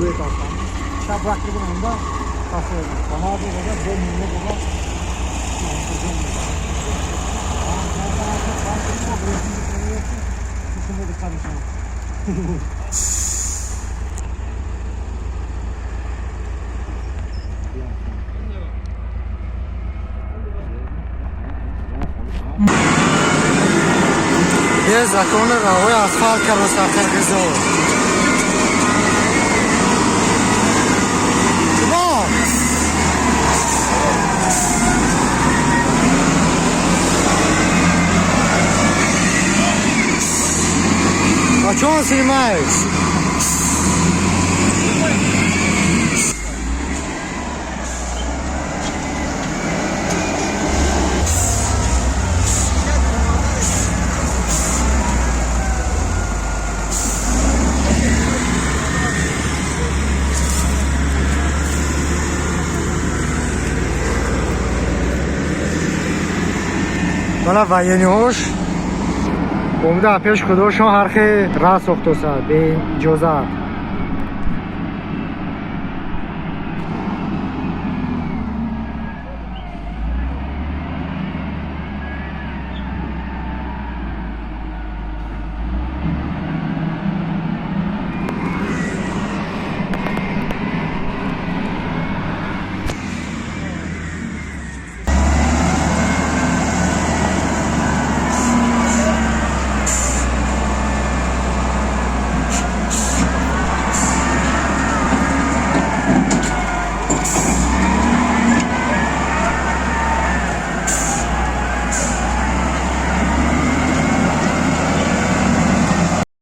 duet alsam. Şab bıraktırdım onu da kasıyorum. Bana bir kadar dönmüyor burada. Şimdi dikkat edin. یه زکان روی اسفالت کرد و سرتر گذار چبا بچون سیمایش بالا وینی هوش بومده اپیش کدوشون هرخی راه ساختوسا به اجازه